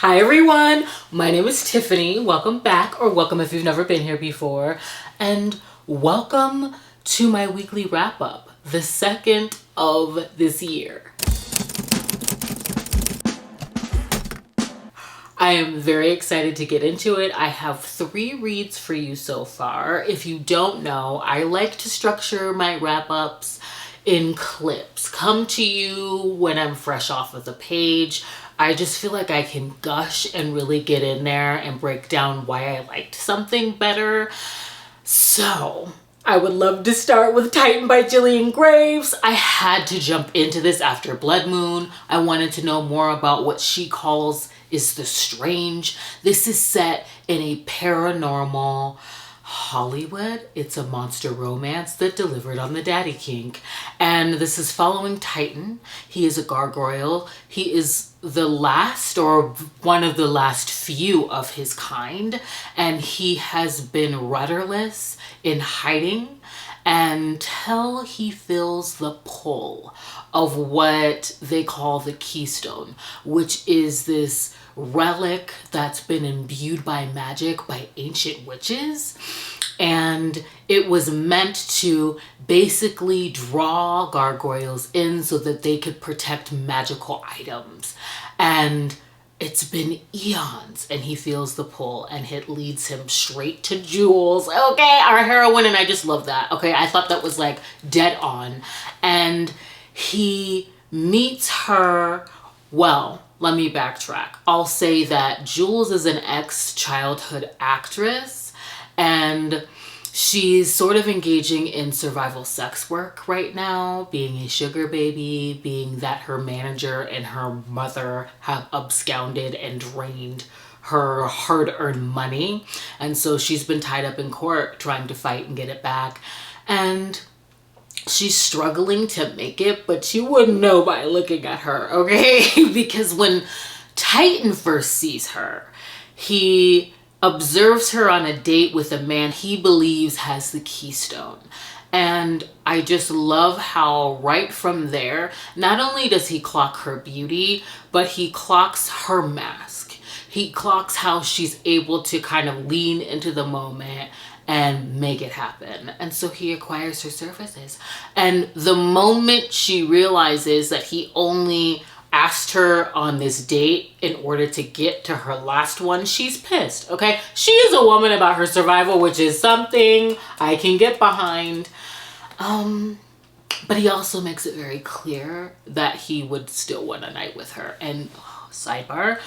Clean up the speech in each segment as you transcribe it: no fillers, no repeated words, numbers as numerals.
Hi everyone, my name is Tiffany. Welcome back, or welcome if you've never been here before, and welcome to my weekly wrap-up, the second of this year. I am very excited to get into it. I have 3 reads for you so far. If you don't know, I like to structure my wrap-ups in clips. Come to you when I'm fresh off of the page. I just feel like I can gush and really get in there and break down why I liked something better. So I would love to start with Titan by Jillian Graves. I had to jump into this after Blood Moon. I wanted to know more about what she calls is the strange. This is set in a paranormal Hollywood. It's a monster romance that delivered on the daddy kink. And this is following Titan. He is a gargoyle. He is the last or one of the last few of his kind. And he has been rudderless in hiding until he feels the pull of what they call the keystone, which is this relic that's been imbued by magic by ancient witches. And it was meant to basically draw gargoyles in so that they could protect magical items. And it's been eons, and he feels the pull, and it leads him straight to Jules. Okay, our heroine, and I just love that. Okay, I thought that was like dead on. And he meets her, well, let me backtrack. I'll say that Jules is an ex-childhood actress, and she's sort of engaging in survival sex work right now, being a sugar baby, being that her manager and her mother have absconded and drained her hard-earned money. And so she's been tied up in court trying to fight and get it back. And she's struggling to make it, but you wouldn't know by looking at her, okay? Because when Titan first sees her, he observes her on a date with a man he believes has the keystone. And I just love how right from there, not only does he clock her beauty, but he clocks her mask. He clocks how she's able to kind of lean into the moment and make it happen. And so he acquires her services. And the moment she realizes that he only asked her on this date in order to get to her last one, she's pissed, okay? She is a woman about her survival, which is something I can get behind. But he also makes it very clear that he would still want a night with her. And sidebar,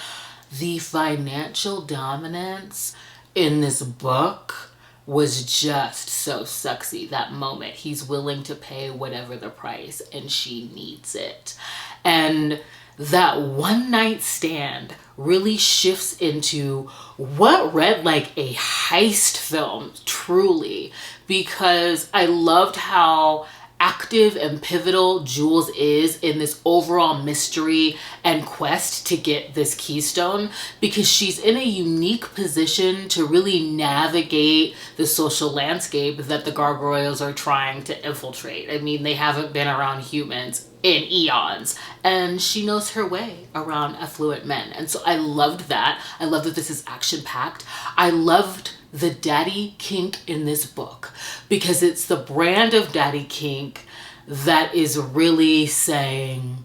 the financial dominance in this book was just so sexy. That moment, he's willing to pay whatever the price, and she needs it. And that one night stand really shifts into what read like a heist film, truly, because I loved how active and pivotal Jules is in this overall mystery and quest to get this keystone, because she's in a unique position to really navigate the social landscape that the gargoyles are trying to infiltrate. I mean, they haven't been around humans in eons, and she knows her way around affluent men. And so I loved that. I love that this is action-packed. I loved the daddy kink in this book, because it's the brand of daddy kink that is really saying,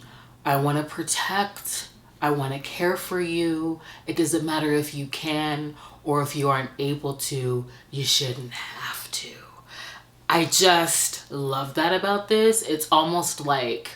I want to protect, I want to care for you. It doesn't matter if you can or if you aren't able to, you shouldn't have to. I just love that about this. It's almost like,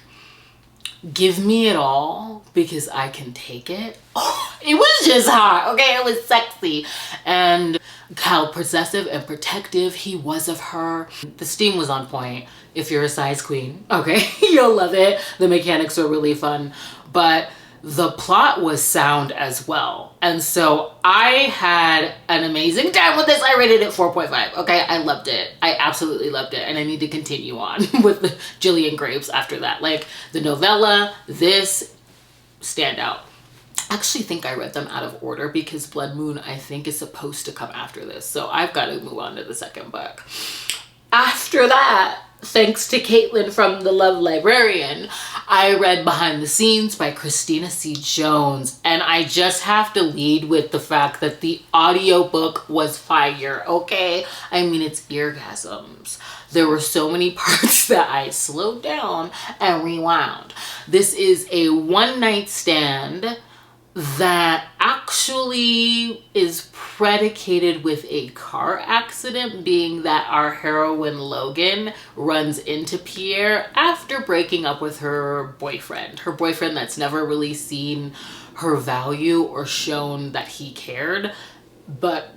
give me it all because I can take it. Oh, it was just hot, okay? It was sexy. And how possessive and protective he was of her. The steam was on point. If you're a size queen, okay, you'll love it. The mechanics were really fun, but the plot was sound as well. And so I had an amazing time with this. I rated it 4.5. Okay, I loved it. I absolutely loved it. And I need to continue on with the Jillian Graves after that. Like the novella, this, stand out. I actually think I read them out of order because Blood Moon, I think, is supposed to come after this. So I've got to move on to the second book. After that, thanks to Caitlin from The Love Librarian, I read Behind the Scenes by Christina C. Jones, and I just have to lead with the fact that the audiobook was fire, okay? I mean, it's eargasms. There were so many parts that I slowed down and rewound. This is a one-night stand that actually is predicated with a car accident, being that our heroine Logan runs into Pierre after breaking up with her boyfriend that's never really seen her value or shown that he cared. But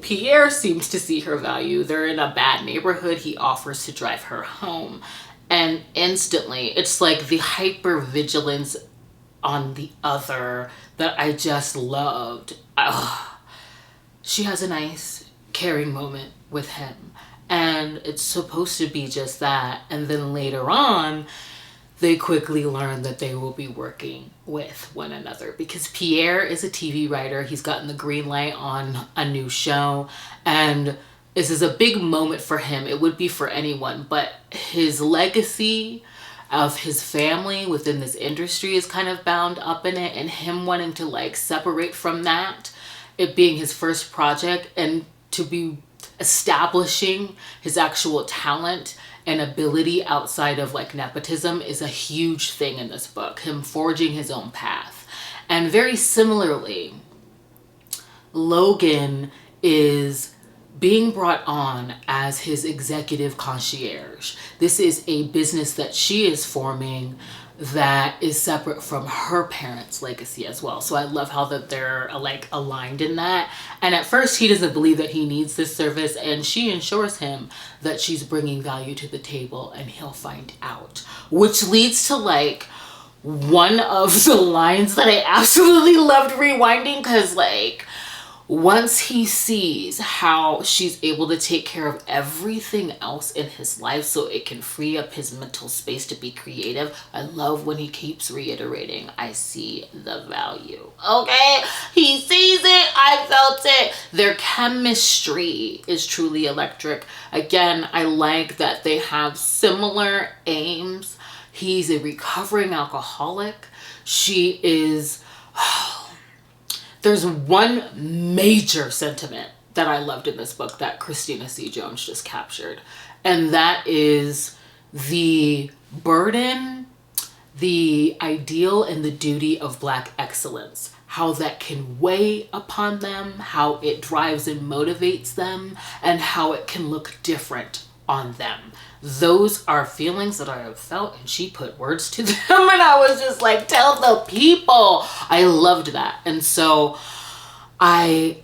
Pierre seems to see her value. They're in a bad neighborhood. He offers to drive her home, and instantly it's like the hyper vigilance on the other that I just loved. She has a nice caring moment with him, and it's supposed to be just that. And then later on, they quickly learn that they will be working with one another because Pierre is a TV writer. He's gotten the green light on a new show, and this is a big moment for him. It would be for anyone, but his legacy of his family within this industry is kind of bound up in it, and him wanting to like separate from that, it being his first project, and to be establishing his actual talent and ability outside of like nepotism is a huge thing in this book, him forging his own path. And very similarly, Logan is being brought on as his executive concierge. This is a business that she is forming that is separate from her parents' legacy as well. So I love how that they're like aligned in that. And at first he doesn't believe that he needs this service, and she assures him that she's bringing value to the table, and he'll find out. Which leads to like one of the lines that I absolutely loved rewinding, because like once he sees how she's able to take care of everything else in his life so it can free up his mental space to be creative. I love when he keeps reiterating, I see the value. Okay? He sees it. I felt it. Their chemistry is truly electric. Again, I like that they have similar aims. He's a recovering alcoholic. She is... There's one major sentiment that I loved in this book that Christina C. Jones just captured. And that is the burden, the ideal, and the duty of Black excellence. How that can weigh upon them, how it drives and motivates them, and how it can look different on them. Those are feelings that I have felt, and she put words to them, and I was just like, tell the people. I loved that. And so I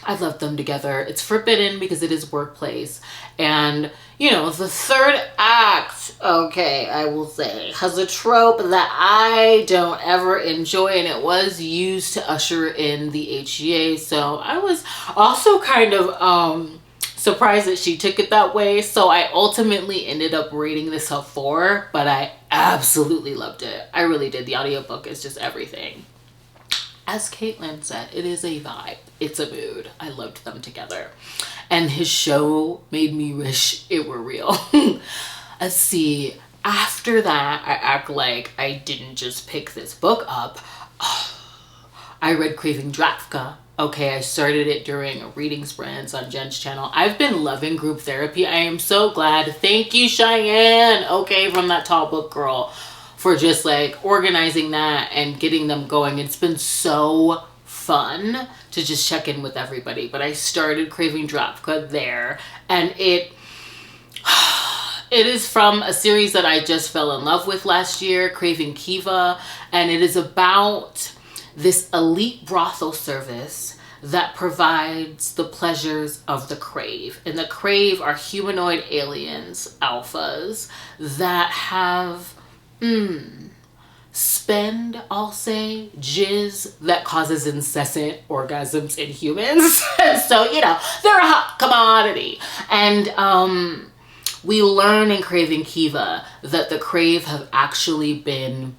love them together. It's forbidden because it is workplace. And, you know, the third act, okay, I will say, has a trope that I don't ever enjoy, and it was used to usher in the HGA. So I was also kind of surprised that she took it that way. So I ultimately ended up rating this a 4, but I absolutely loved it. I really did. The audiobook is just everything. As Caitlin said, it is a vibe. It's a mood. I loved them together. And his show made me wish it were real. Let's see. After that, I act like I didn't just pick this book up. I read Kraving Dravka. Okay, I started it during a reading sprints on Jen's channel. I've been loving group therapy. I am so glad. Thank you, Cheyenne. Okay, from that Tall Book Girl, for just like organizing that and getting them going. It's been so fun to just check in with everybody. But I started Kraving Dravka there, and it is from a series that I just fell in love with last year, Kraving Kiva, and it is about this elite brothel service that provides the pleasures of the Crave. And the Crave are humanoid aliens, alphas, that have spend, I'll say, jizz that causes incessant orgasms in humans. So, you know, they're a hot commodity. And we learn in Kraving Kiva that the Crave have actually been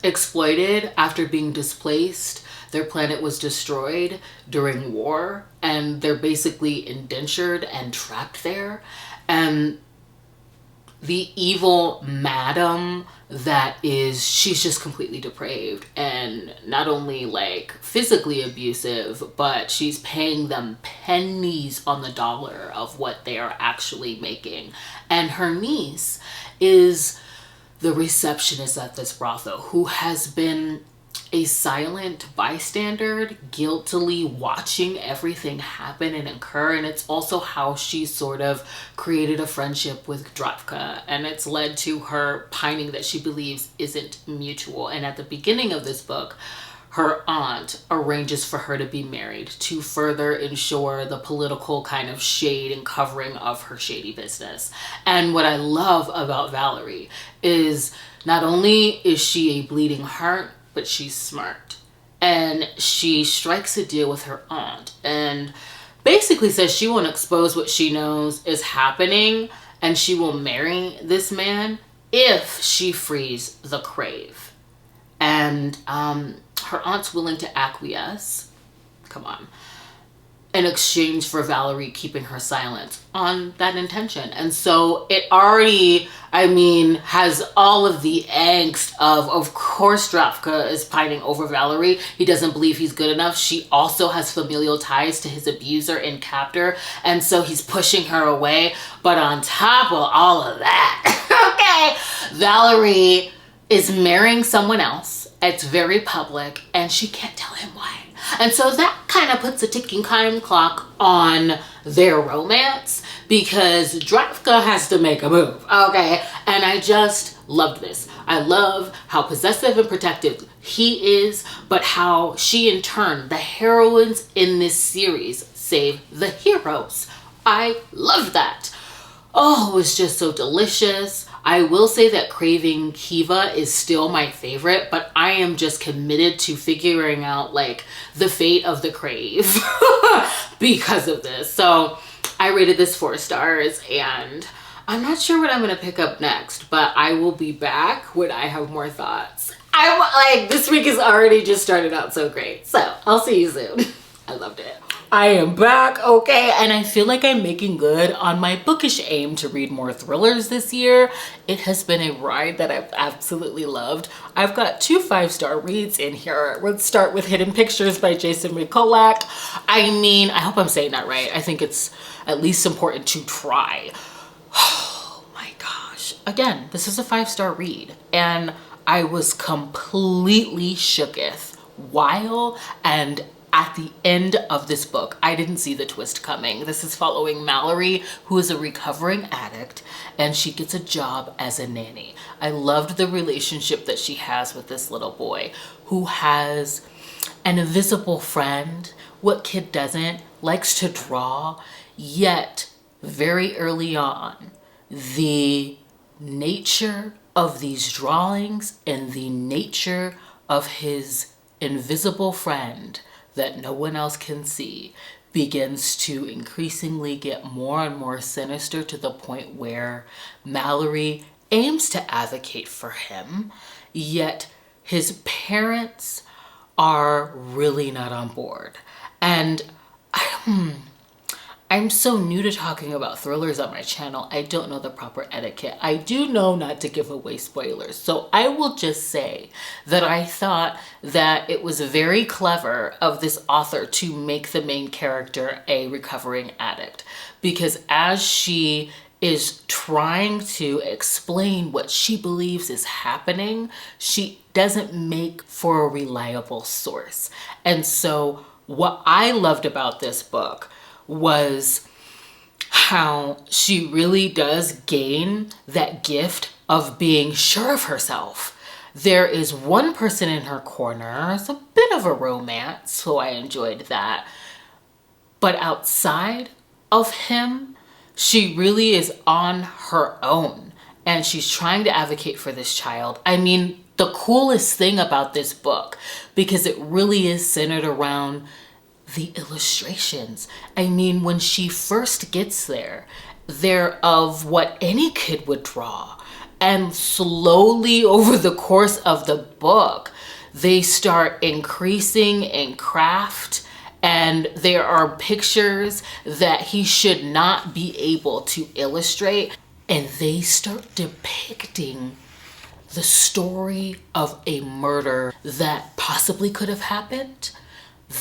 exploited after being displaced. Their planet was destroyed during war, and they're basically indentured and trapped there. And the evil madam she's just completely depraved and not only like physically abusive, but she's paying them pennies on the dollar of what they are actually making. And her niece is the receptionist at this brothel, who has been a silent bystander, guiltily watching everything happen and occur. And it's also how she sort of created a friendship with Dravka, and it's led to her pining that she believes isn't mutual. And at the beginning of this book, her aunt arranges for her to be married to further ensure the political kind of shade and covering of her shady business. And what I love about Valerie is not only is she a bleeding heart, but she's smart. And she strikes a deal with her aunt and basically says she won't expose what she knows is happening, and she will marry this man if she frees the Crave. And her aunt's willing to acquiesce, come on, in exchange for Valerie keeping her silent on that intention. And so it already, has all of the angst of course Dravka is pining over Valerie. He doesn't believe he's good enough. She also has familial ties to his abuser and captor, and so he's pushing her away. But on top of all of that, okay, Valerie is marrying someone else. It's very public, and she can't tell him why. And so that kind of puts a ticking time clock on their romance, because Dravka has to make a move, okay? And I just loved this. I love how possessive and protective he is, but how she, in turn, the heroines in this series save the heroes. I loved that. Oh, it was just so delicious. I will say that Kraving Kiva is still my favorite, but I am just committed to figuring out like the fate of the Crave because of this. So I rated this 4 stars, and I'm not sure what I'm going to pick up next, but I will be back when I have more thoughts. This week has already just started out so great. So I'll see you soon. I loved it. I am back, okay, and I feel like I'm making good on my bookish aim to read more thrillers this year. It has been a ride that I've absolutely loved. I've got 2 5-star reads in here. Let's start with Hidden Pictures by Jason Rekulak. I hope I'm saying that right. I think it's at least important to try. Oh my gosh. Again, this is a 5-star read, and I was completely shooketh while and at the end of this book. I didn't see the twist coming. This is following Mallory, who is a recovering addict, and she gets a job as a nanny. I loved the relationship that she has with this little boy who has an invisible friend. What kid doesn't? Likes to draw, yet very early on, the nature of these drawings and the nature of his invisible friend that no one else can see begins to increasingly get more and more sinister, to the point where Mallory aims to advocate for him, yet his parents are really not on board. And I'm so new to talking about thrillers on my channel. I don't know the proper etiquette. I do know not to give away spoilers. So I will just say that I thought that it was very clever of this author to make the main character a recovering addict, because as she is trying to explain what she believes is happening, she doesn't make for a reliable source. And so what I loved about this book was how she really does gain that gift of being sure of herself. There is one person in her corner. It's a bit of a romance, so I enjoyed that. But outside of him, she really is on her own, and she's trying to advocate for this child. The coolest thing about this book, because it really is centered around the illustrations. When she first gets there, they're of what any kid would draw. And slowly over the course of the book, they start increasing in craft, and there are pictures that he should not be able to illustrate, and they start depicting the story of a murder that possibly could have happened,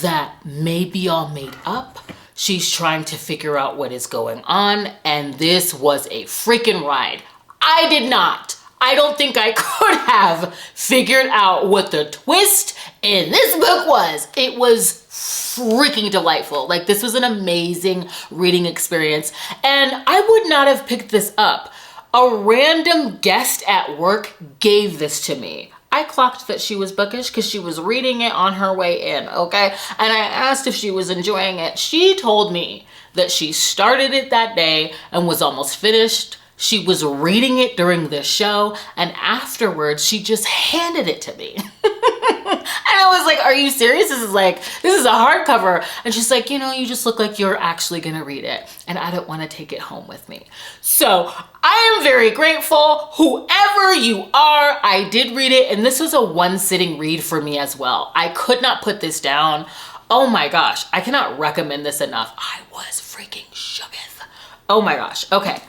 that may be all made up. She's trying to figure out what is going on, and this was a freaking ride. I don't think I could have figured out what the twist in this book was. It was freaking delightful. Like, this was an amazing reading experience, and I would not have picked this up. A random guest at work gave this to me. I clocked that she was bookish because she was reading it on her way in, okay? And I asked if she was enjoying it. She told me that she started it that day and was almost finished. She was reading it during the show, and afterwards she just handed it to me. And I was like, are you serious? This is a hardcover. And she's like, you know, you just look like you're actually gonna read it, and I don't want to take it home with me. So I am very grateful. Whoever you are, I did read it, and this was a one sitting read for me as well. I could not put this down. Oh my gosh, I cannot recommend this enough. I was freaking shooketh. Oh my gosh, okay.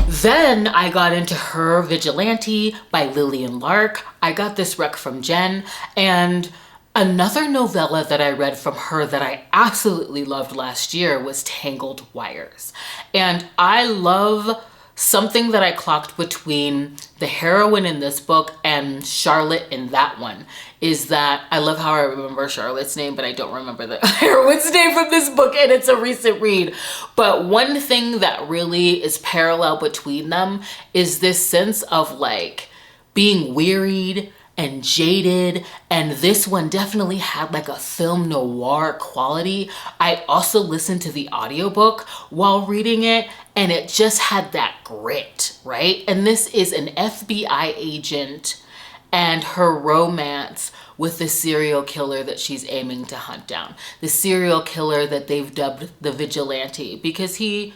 Then I got into Her Vigilante by Lillian Lark. I got this rec from Jen, and another novella that I read from her that I absolutely loved last year was Tangled Wires. And I love something that I clocked between the heroine in this book and Charlotte in that one is that I love how I remember Charlotte's name, but I don't remember the heroine's name from this book, and it's a recent read. But one thing that really is parallel between them is this sense of like being wearied and jaded, and this one definitely had like a film noir quality. I also listened to the audiobook while reading it, and it just had that grit, right? And this is an FBI agent and her romance with the serial killer that she's aiming to hunt down. The serial killer that they've dubbed the Vigilante because he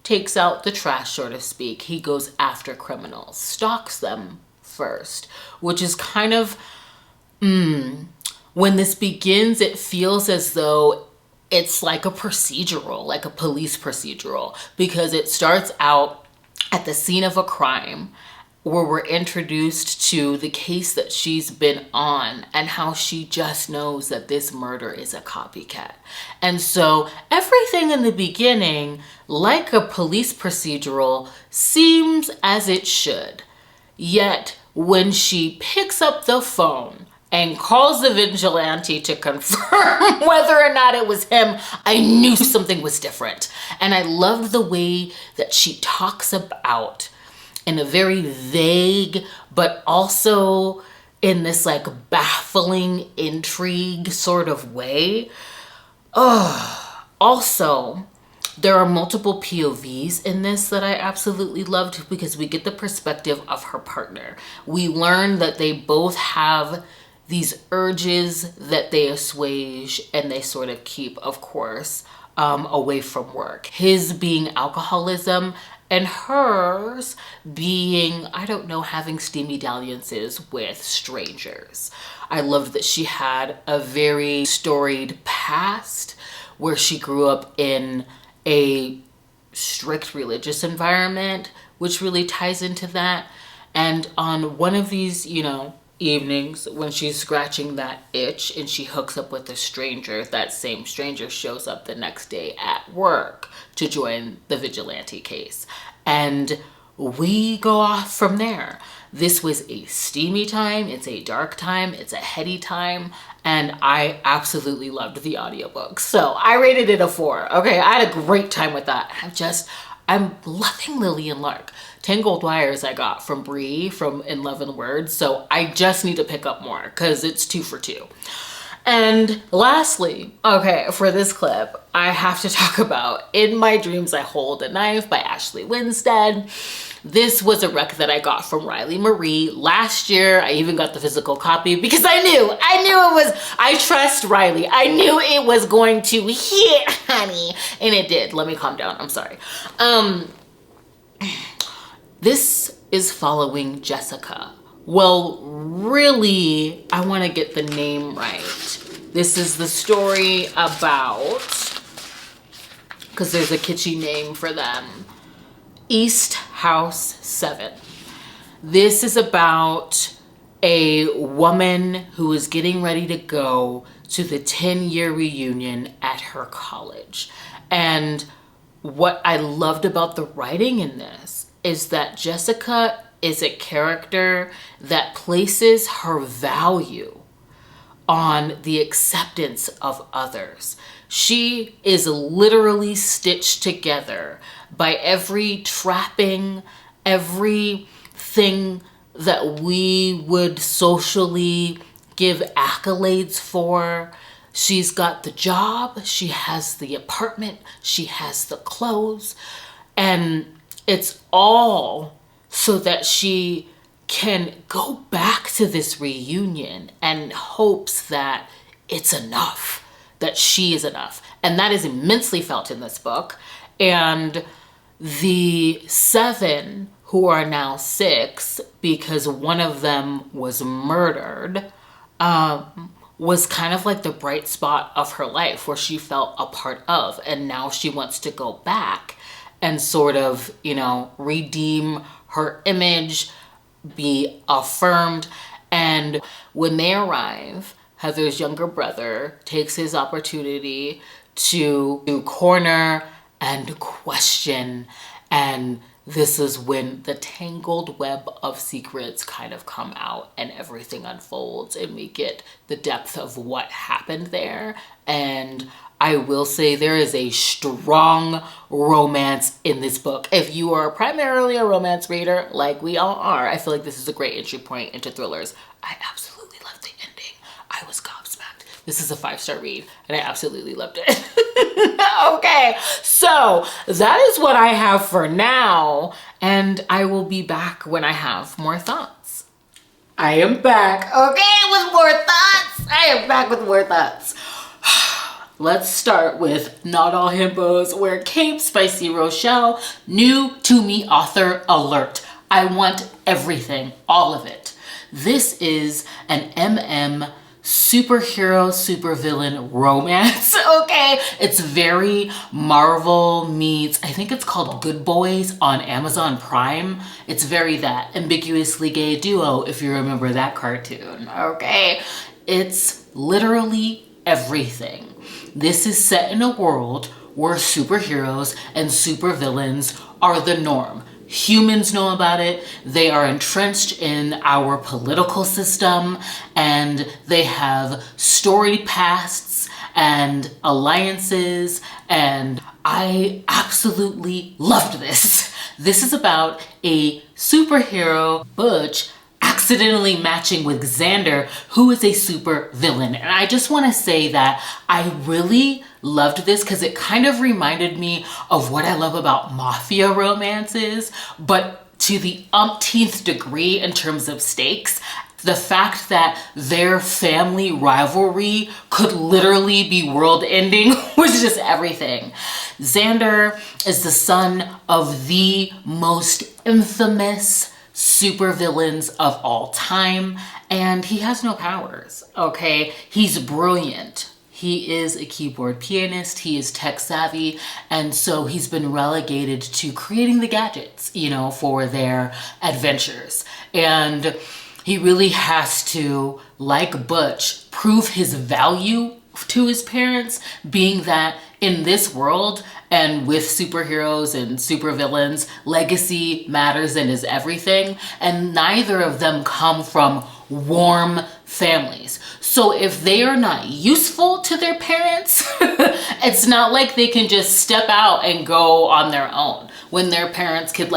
takes out the trash, so to speak. He goes after criminals, stalks them first, which is kind of, when this begins, it feels as though it's like a procedural, like a police procedural, because it starts out at the scene of a crime where we're introduced to the case that she's been on and how she just knows that this murder is a copycat. And so everything in the beginning, like a police procedural, seems as it should. Yet when she picks up the phone and calls the vigilante to confirm whether or not it was him, I knew something was different. And I loved the way that she talks about, in a very vague, but also in this like baffling intrigue sort of way. Also, there are multiple POVs in this that I absolutely loved because we get the perspective of her partner. We learn that they both have these urges that they assuage and they sort of keep, of course, away from work. His being alcoholism and hers being, I don't know, having steamy dalliances with strangers. I loved that she had a very storied past where she grew up in a strict religious environment, which really ties into that. And on one of these, evenings when she's scratching that itch and she hooks up with a stranger, that same stranger shows up the next day at work to join the vigilante case. And we go off from there. This was a steamy time, it's a dark time, it's a heady time, and I absolutely loved the audiobook. So I rated it a 4. Okay, I had a great time with that. I'm loving Lillian Lark. Tangled Wires I got from Bree from In 11 Words, so I just need to pick up more because it's 2 for 2. And lastly, okay, for this clip, I have to talk about In My Dreams I Hold a Knife by Ashley Winstead. This was a rec that I got from Riley Marie last year. I even got the physical copy because I trust Riley. I knew it was going to hit, honey. And it did. Let me calm down. I'm sorry. This is following Jessica. Well, really, I want to get the name right. This is the story about, because there's a kitschy name for them, East House 7. This is about a woman who is getting ready to go to the 10-year reunion at her college. And what I loved about the writing in this is that Jessica is a character that places her value on the acceptance of others. She is literally stitched together by every trapping, everything that we would socially give accolades for. She's got the job, she has the apartment, she has the clothes, and it's all so that she can go back to this reunion and hopes that it's enough, that she is enough. And that is immensely felt in this book. And the 7, who are now 6, because one of them was murdered, was kind of like the bright spot of her life where she felt a part of. And now she wants to go back and sort of, redeem her image, be affirmed. And when they arrive, Heather's younger brother takes his opportunity to corner and question, and this is when the tangled web of secrets kind of come out and everything unfolds and we get the depth of what happened there. And I will say there is a strong romance in this book. If you are primarily a romance reader, like we all are, I feel like this is a great entry point into thrillers. I absolutely loved the ending. I was gobsmacked. This is a 5-star read and I absolutely loved it. Okay, so that is what I have for now, and I will be back when I have more thoughts. I am back, okay, with more thoughts. I am back with more thoughts. Let's start with Not All Himbos Wear Capes by C. Rochelle. New to me author alert. I want everything, all of it. This is an MM superhero, supervillain romance, okay? It's very Marvel meets, I think it's called Good Boys on Amazon Prime. It's very that ambiguously gay duo, if you remember that cartoon, okay? It's literally everything. This is set in a world where superheroes and supervillains are the norm. Humans know about it. They are entrenched in our political system and they have storied pasts and alliances, and I absolutely loved this. This is about a superhero, Butch, accidentally matching with Xander, who is a super villain. And I just want to say that I really loved this because it kind of reminded me of what I love about mafia romances, but to the umpteenth degree in terms of stakes. The fact that their family rivalry could literally be world ending was just everything. Xander is the son of the most infamous supervillains of all time, and he has no powers, okay? He's brilliant. He is a keyboard pianist, he is tech savvy, and so he's been relegated to creating the gadgets, for their adventures. And he really has to, like Butch, prove his value to his parents, being that in this world and with superheroes and supervillains, legacy matters and is everything, and neither of them come from warm families. So if they are not useful to their parents, it's not like they can just step out and go on their own when their parents could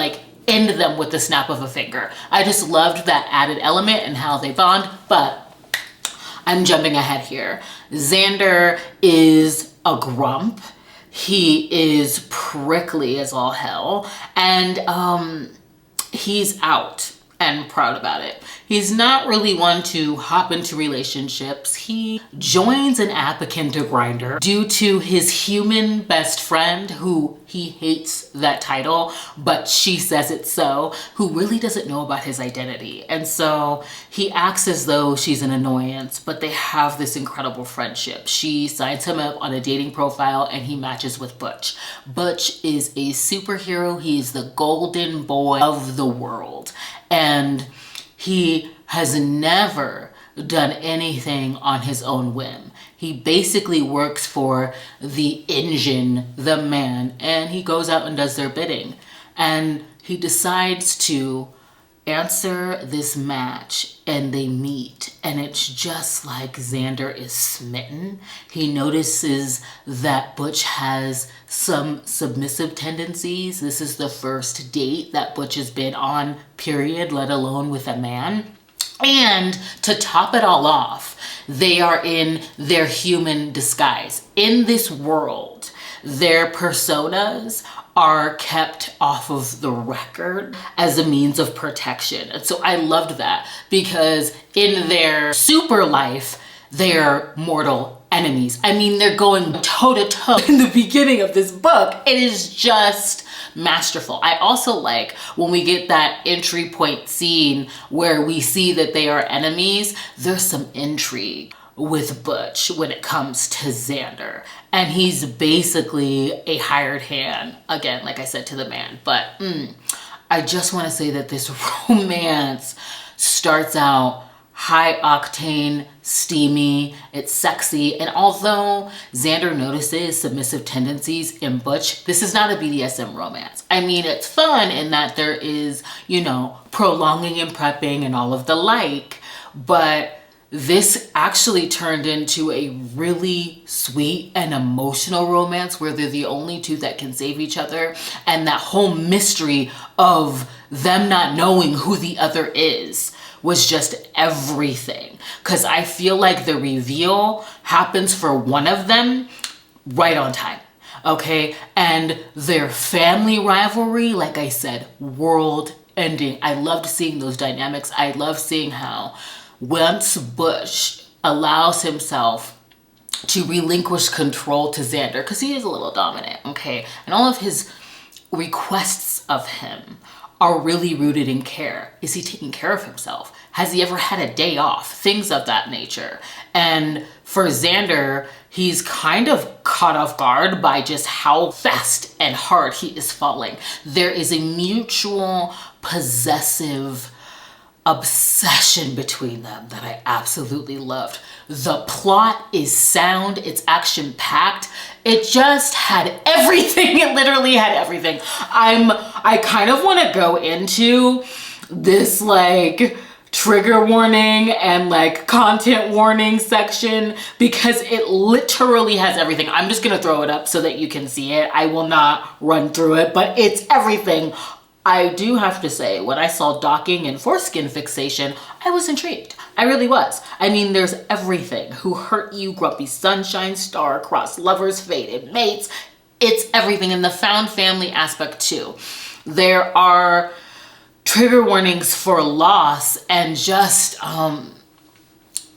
end them with the snap of a finger. I just loved that added element and how they bond, but I'm jumping ahead here. Xander is a grump. He is prickly as all hell, and he's out. and proud about it. He's not really one to hop into relationships. He joins an app akin to Grindr due to his human best friend, who he hates that title, but she says it so, who really doesn't know about his identity. And so he acts as though she's an annoyance, but they have this incredible friendship. She signs him up on a dating profile and he matches with Butch. Butch is a superhero. He's the golden boy of the world. And he has never done anything on his own whim. He basically works for the engine, the man, and he goes out and does their bidding. And he decides to answer this match, and they meet, and it's just like Xander is smitten. He notices that Butch has some submissive tendencies. This is the first date that Butch has been on, period, let alone with a man. And to top it all off, they are in their human disguise. In this world, their personas are kept off of the record as a means of protection. And so I loved that, because in their super life, they're mortal enemies. I mean, they're going toe to toe in the beginning of this book. It is just masterful. I also like when we get that entry point scene where we see that they are enemies, there's some intrigue with Butch when it comes to Xander. And he's basically a hired hand, again, like I said, to the man. But I just want to say that this romance starts out high octane, steamy, it's sexy. And although Xander notices submissive tendencies in Butch, this is not a BDSM romance. I mean, it's fun in that there is, you know, prolonging and prepping and all of the like, but this actually turned into a really sweet and emotional romance where they're the only two that can save each other. And that whole mystery of them not knowing who the other is was just everything. Because I feel like the reveal happens for one of them right on time. Okay? And their family rivalry, like I said, world ending. I loved seeing those dynamics. I love seeing how once Butch allows himself to relinquish control to Xander, because he is a little dominant, okay? And all of his requests of him are really rooted in care. Is he taking care of himself? Has he ever had a day off? Things of that nature. And for Xander, he's kind of caught off guard by just how fast and hard he is falling. There is a mutual possessive obsession between them that I absolutely loved. The plot is sound, it's action-packed. It just had everything. It literally had everything. I kind of want to go into this like trigger warning and like content warning section because it literally has everything. I'm just gonna throw it up so that you can see it. I will not run through it, but it's everything. I do have to say, when I saw docking and foreskin fixation, I was intrigued. I really was. I mean, there's everything. Who hurt you, grumpy sunshine, star-crossed lovers, fated mates. It's everything. And the found family aspect too. There are trigger warnings for loss and just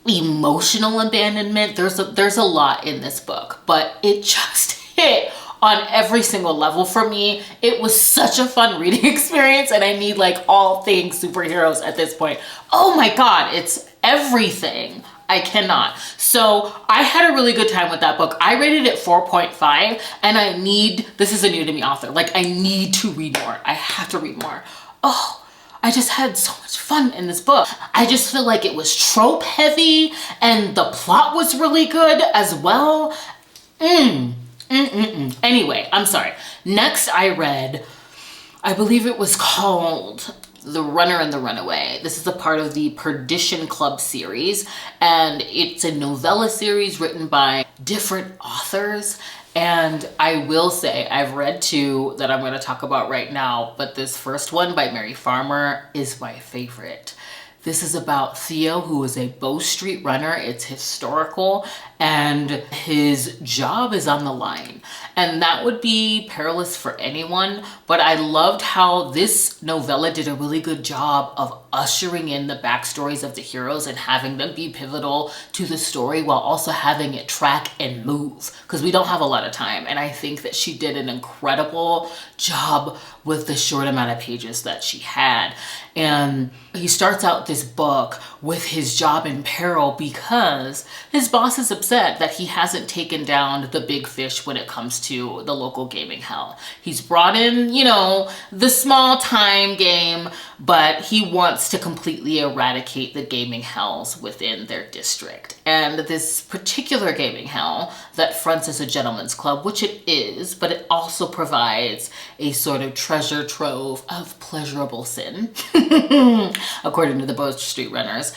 emotional abandonment. There's a lot in this book, but it just hit on every single level for me. It was such a fun reading experience, and I need like all things superheroes at this point. Oh my God, it's everything. I cannot. So I had a really good time with that book. I rated it 4.5, and this is a new to me author, like I need to read more. I have to read more. Oh, I just had so much fun in this book. I just feel like it was trope heavy, and the plot was really good as well. Anyway, I'm sorry. Next I read, I believe it was called The Runner and the Runaway. This is a part of the Perdition Club series, and it's a novella series written by different authors. And I will say, I've read two that I'm going to talk about right now, but this first one by Mary Farmer is my favorite. This is about Theo, who is a Bow Street runner. It's historical, and his job is on the line. And that would be perilous for anyone, but I loved how this novella did a really good job of ushering in the backstories of the heroes and having them be pivotal to the story while also having it track and move, because we don't have a lot of time. And I think that she did an incredible job with the short amount of pages that she had. And he starts out this book with his job in peril because his boss is upset that he hasn't taken down the big fish when it comes to the local gaming hell. He's brought in, you know, the small time game, but he wants to completely eradicate the gaming hells within their district. And this particular gaming hell that fronts as a gentleman's club, which it is, but it also provides a sort of treasure trove of pleasurable sin, according to the Bow Street Runners.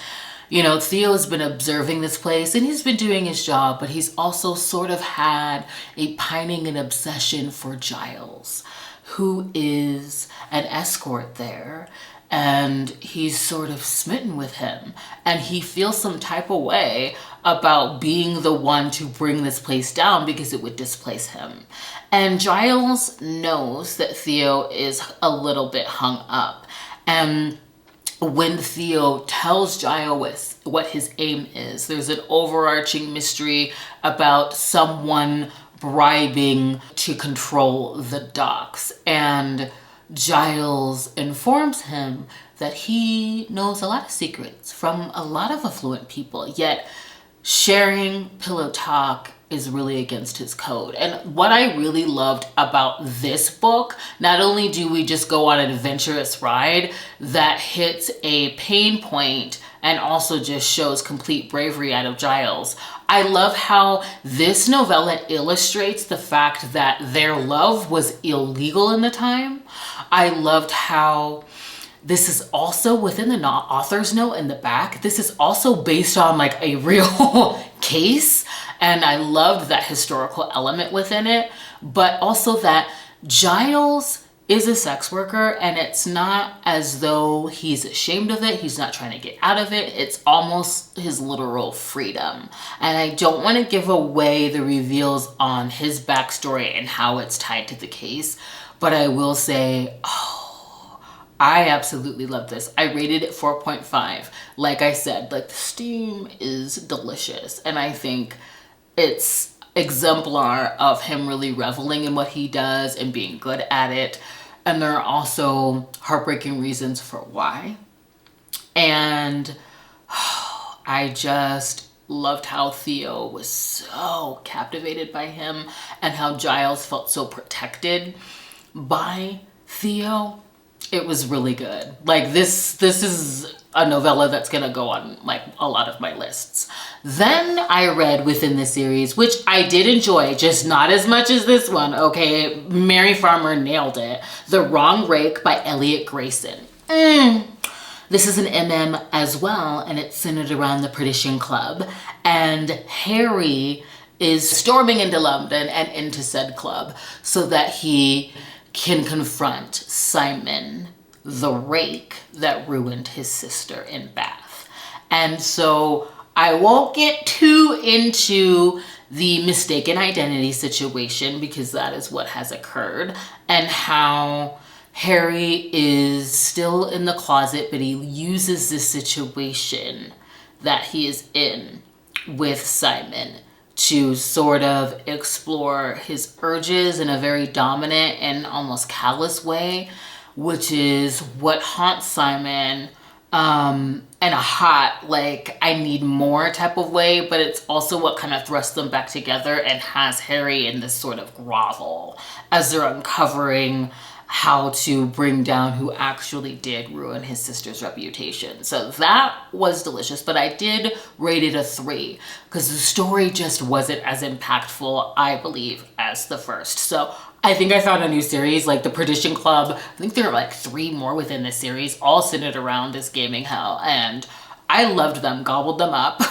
You know, Theo's been observing this place and he's been doing his job, but he's also sort of had a pining and obsession for Giles, who is an escort there. And he's sort of smitten with him, and he feels some type of way about being the one to bring this place down because it would displace him. And Giles knows that Theo is a little bit hung up. And when Theo tells Giles what his aim is, there's an overarching mystery about someone bribing to control the docks. And Giles informs him that he knows a lot of secrets from a lot of affluent people, yet sharing pillow talk is really against his code. And what I really loved about this book, not only do we just go on an adventurous ride that hits a pain point and also just shows complete bravery out of Giles, I love how this novella illustrates the fact that their love was illegal in the time. I loved how this is also within the author's note in the back. This is also based on like a real case. And I loved that historical element within it, but also that Giles is a sex worker, and it's not as though he's ashamed of it. He's not trying to get out of it. It's almost his literal freedom. And I don't want to give away the reveals on his backstory and how it's tied to the case, but I will say, I absolutely love this. I rated it 4.5. Like I said, like the steam is delicious, and I think it's exemplar of him really reveling in what he does and being good at it. And there are also heartbreaking reasons for why. And I just loved how Theo was so captivated by him and how Giles felt so protected by Theo. It was really good. Like this is a novella that's gonna go on like a lot of my lists. Then I read within the series, which I did enjoy, just not as much as this one, okay? Mary Farmer nailed it. The Wrong Rake by Eliot Grayson. This is an MM as well, and it's centered around the Perdition Club. And Harry is storming into London and into said club so that he can confront Simon, the rake that ruined his sister in Bath. And so I won't get too into the mistaken identity situation because that is what has occurred, and how Harry is still in the closet, but he uses this situation that he is in with Simon to sort of explore his urges in a very dominant and almost callous way, which is what haunts Simon in a hot, like, I need more type of way, but it's also what kind of thrusts them back together and has Harry in this sort of grovel as they're uncovering how to bring down who actually did ruin his sister's reputation. So that was delicious, but I did rate it a 3 because the story just wasn't as impactful, I believe, as the first. So I think I found a new series, like the Perdition Club. I think there are like 3 more within this series, all centered around this gaming hell, and I loved them, gobbled them up.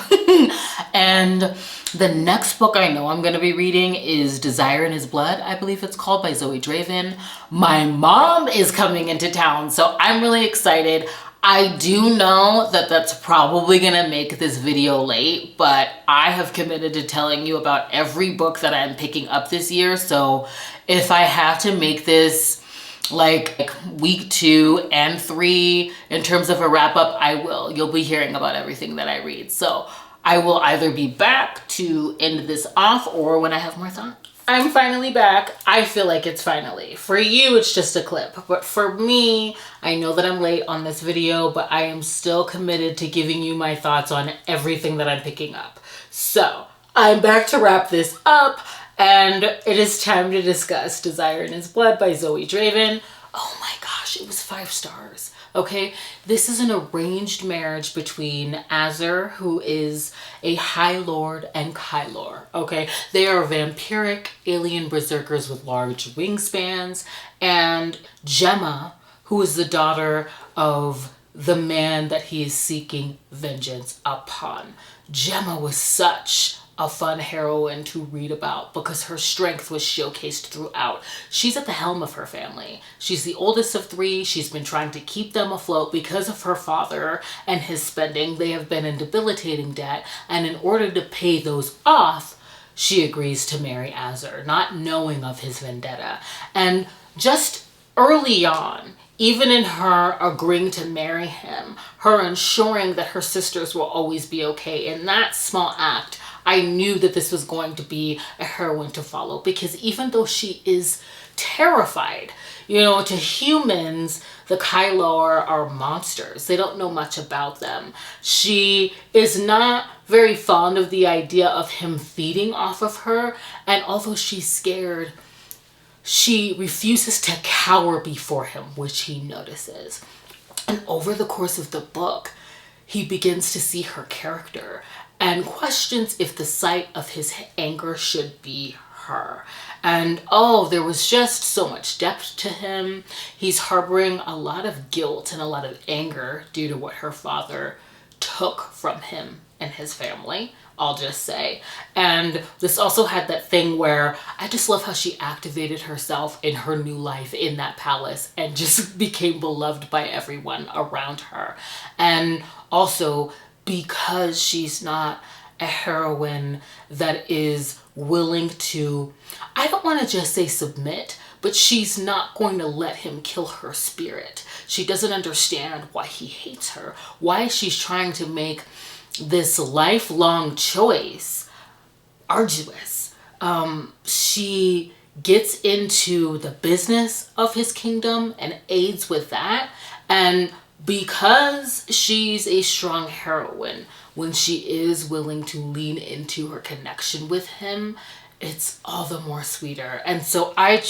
And the next book I know I'm going to be reading is Desire in His Blood, I believe it's called, by Zoey Draven. My mom is coming into town, so I'm really excited. I do know that that's probably gonna make this video late, but I have committed to telling you about every book that I'm picking up this year. So if I have to make this like week 2 and 3 in terms of a wrap up, I will. You'll be hearing about everything that I read. So I will either be back to end this off or when I have more thoughts. I'm finally back. I feel like it's finally. For you, it's just a clip. But for me, I know that I'm late on this video, but I am still committed to giving you my thoughts on everything that I'm picking up. So I'm back to wrap this up, and it is time to discuss Desire in His Blood by Zoey Draven. Oh my gosh, it was 5 stars. Okay, this is an arranged marriage between Azur, who is a High Lord, and Kylor. Okay, they are vampiric alien berserkers with large wingspans, and Gemma, who is the daughter of the man that he is seeking vengeance upon. Gemma was such a fun heroine to read about because her strength was showcased throughout. She's at the helm of her family. She's the oldest of 3. She's been trying to keep them afloat because of her father and his spending. They have been in debilitating debt, and in order to pay those off, she agrees to marry Azur, not knowing of his vendetta. And just early on, even in her agreeing to marry him, her ensuring that her sisters will always be okay, in that small act, I knew that this was going to be a heroine to follow, because even though she is terrified, you know, to humans, the Kylor are monsters. They don't know much about them. She is not very fond of the idea of him feeding off of her, and although she's scared, she refuses to cower before him, which he notices. And over the course of the book, he begins to see her character and questions if the sight of his anger should be her. And oh, there was just so much depth to him. He's harboring a lot of guilt and a lot of anger due to what her father took from him and his family, I'll just say. And this also had that thing where I just love how she activated herself in her new life in that palace and just became beloved by everyone around her. And also, because she's not a heroine that is willing to, I don't want to just say submit, but she's not going to let him kill her spirit. She doesn't understand why he hates her, why she's trying to make this lifelong choice arduous. She gets into the business of his kingdom and aids with that. And because she's a strong heroine, when she is willing to lean into her connection with him, it's all the more sweeter. And so I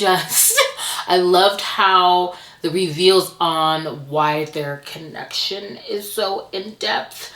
loved how the reveals on why their connection is so in-depth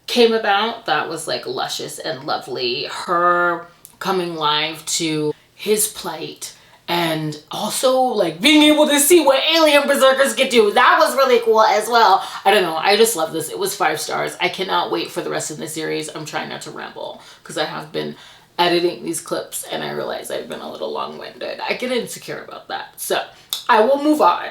came about. That was like luscious and lovely. Her coming live to his plight, and also like being able to see what alien berserkers could do. That was really cool as well. I don't know. I just love this. It was 5 stars. I cannot wait for the rest of the series. I'm trying not to ramble because I have been editing these clips and I realize I've been a little long-winded. I get insecure about that. So I will move on.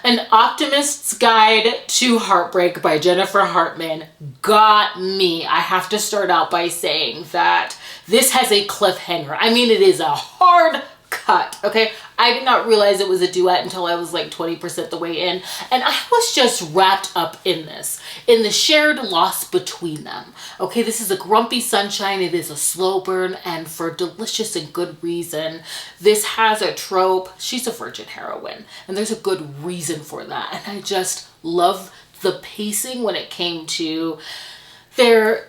An Optimist's Guide to Heartbreak by Jennifer Hartmann got me. I have to start out by saying that this has a cliffhanger. I mean, it is a hard cut, okay? I did not realize it was a duet until I was like 20% the way in, and I was just wrapped up in this, in the shared loss between them. Okay, this is a grumpy sunshine, it is a slow burn, and for delicious and good reason. This has a trope. She's a virgin heroine, and there's a good reason for that, and I just love the pacing when it came to their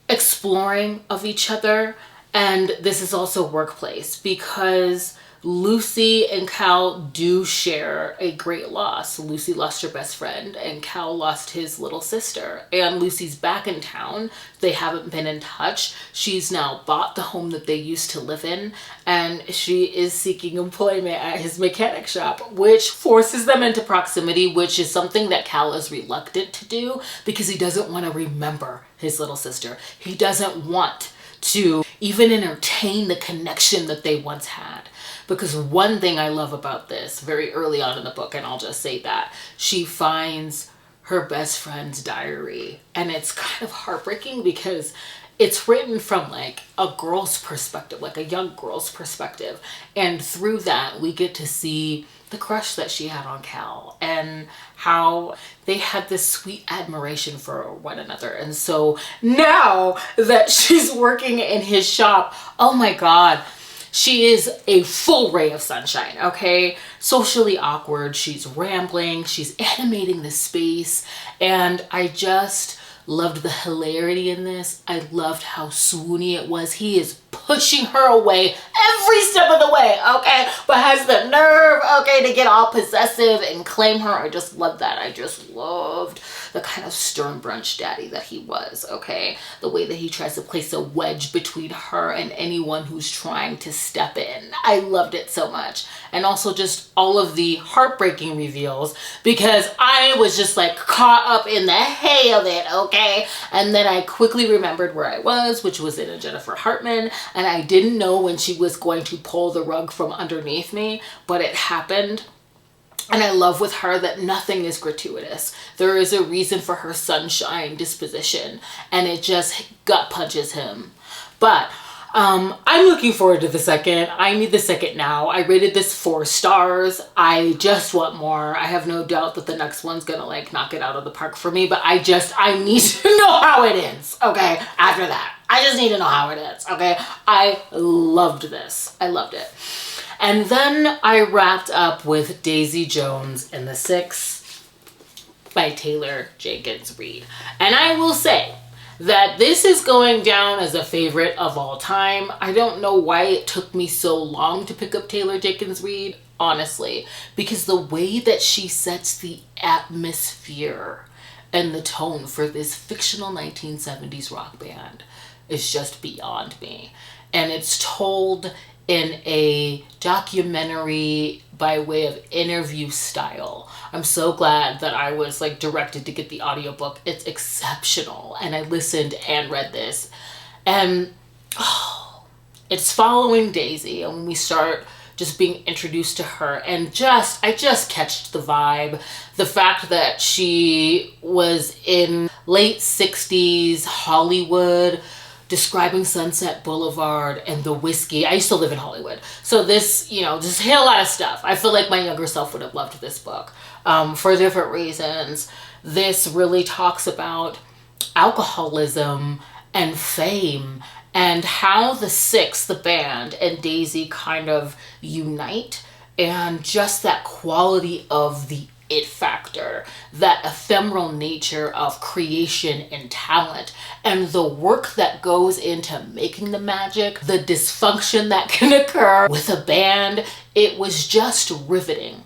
exploring of each other. And this is also workplace, because Lucy and Cal do share a great loss. Lucy lost her best friend and Cal lost his little sister, and Lucy's back in town. They haven't been in touch. She's now bought the home that they used to live in, and she is seeking employment at his mechanic shop, which forces them into proximity, which is something that Cal is reluctant to do because he doesn't want to remember his little sister. He doesn't want to even entertain the connection that they once had. Because one thing I love about this very early on in the book, and I'll just say that, she finds her best friend's diary. And it's kind of heartbreaking because it's written from like a girl's perspective, like a young girl's perspective. And through that, we get to see the crush that she had on Cal and how they had this sweet admiration for one another. And so now that she's working in his shop, oh my God, she is a full ray of sunshine, okay? Socially awkward, she's rambling, she's animating the space, and I just loved the hilarity in this. I loved how swoony it was. He is pushing her away every step of the way, okay? But has the nerve, okay, to get all possessive and claim her. I just love that. I just loved the kind of stern brunch daddy that he was, okay? The way that he tries to place a wedge between her and anyone who's trying to step in. I loved it so much. And also just all of the heartbreaking reveals, because I was just like caught up in the hay of it, okay? And then I quickly remembered where I was, which was in a Jennifer Hartmann, and I didn't know when she was going to pull the rug from underneath me, but it happened. And I love with her that nothing is gratuitous. There is a reason for her sunshine disposition, and it just gut punches him. But I'm looking forward to the second. I need the second now. I rated this 4 stars. I just want more. I have no doubt that the next one's gonna like knock it out of the park for me, but I need to know how it ends, okay? After that, I just need to know how it ends, okay? I loved this. I loved it. And then I wrapped up with Daisy Jones and the Six by Taylor Jenkins Reid. And I will say that this is going down as a favorite of all time. I don't know why it took me so long to pick up Taylor Jenkins Reid, honestly, because the way that she sets the atmosphere and the tone for this fictional 1970s rock band is just beyond me. And it's told in a documentary by way of interview style. I'm so glad that I was like directed to get the audiobook. It's exceptional. And I listened and read this. And it's following Daisy, and when we start just being introduced to her, and I just catched the vibe. The fact that she was in late 60s Hollywood, describing Sunset Boulevard and the whiskey. I used to live in Hollywood. So this, just hit a lot of stuff. I feel like my younger self would have loved this book for different reasons. This really talks about alcoholism and fame and how the Six, the band, and Daisy kind of unite, and just that quality of the it factor, that ephemeral nature of creation and talent, and the work that goes into making the magic, the dysfunction that can occur with a band. It was just riveting.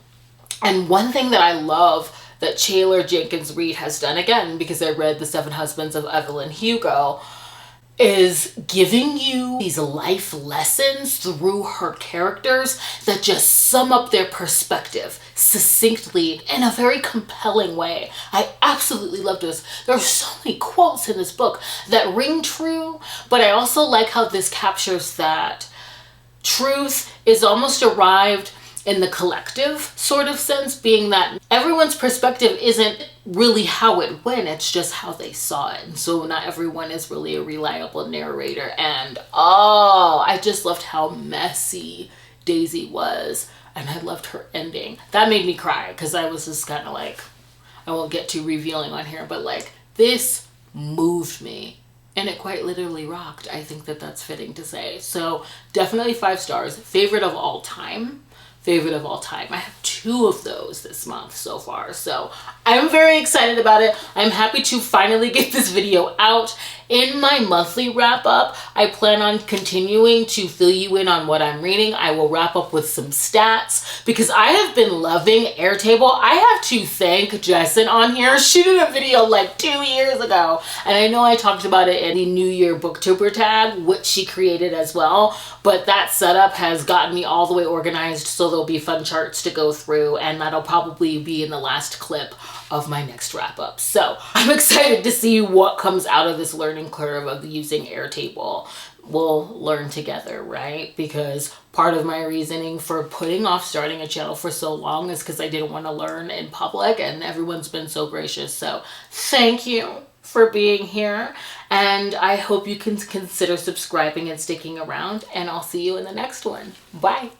And one thing that I love that Taylor Jenkins Reid has done, again, because I read The Seven Husbands of Evelyn Hugo, is giving you these life lessons through her characters that just sum up their perspective succinctly in a very compelling way. I absolutely loved this. There are so many quotes in this book that ring true, but I also like how this captures that truth is almost arrived in the collective sort of sense, being that everyone's perspective isn't really how it went, it's just how they saw it. And so not everyone is really a reliable narrator. And I just loved how messy Daisy was, and I loved her ending. That made me cry, because I was just kind of like, I won't get too revealing on here, but like, this moved me. And it quite literally rocked. I think that that's fitting to say. So definitely 5 stars. Favorite of all time. Favorite of all time. I have 2 of those this month so far. So I'm very excited about it. I'm happy to finally get this video out. In my monthly wrap up, I plan on continuing to fill you in on what I'm reading. I will wrap up with some stats because I have been loving Airtable. I have to thank Jessin on here. She did a video like 2 years ago, and I know I talked about it in the New Year Booktuber tag, which she created as well, but that setup has gotten me all the way organized so there'll be fun charts to go through, and that'll probably be in the last clip of my next wrap up. So I'm excited to see what comes out of this learning curve of using Airtable. We'll learn together, right? Because part of my reasoning for putting off starting a channel for so long is because I didn't want to learn in public, and everyone's been so gracious. So thank you for being here, and I hope you can consider subscribing and sticking around, and I'll see you in the next one. Bye.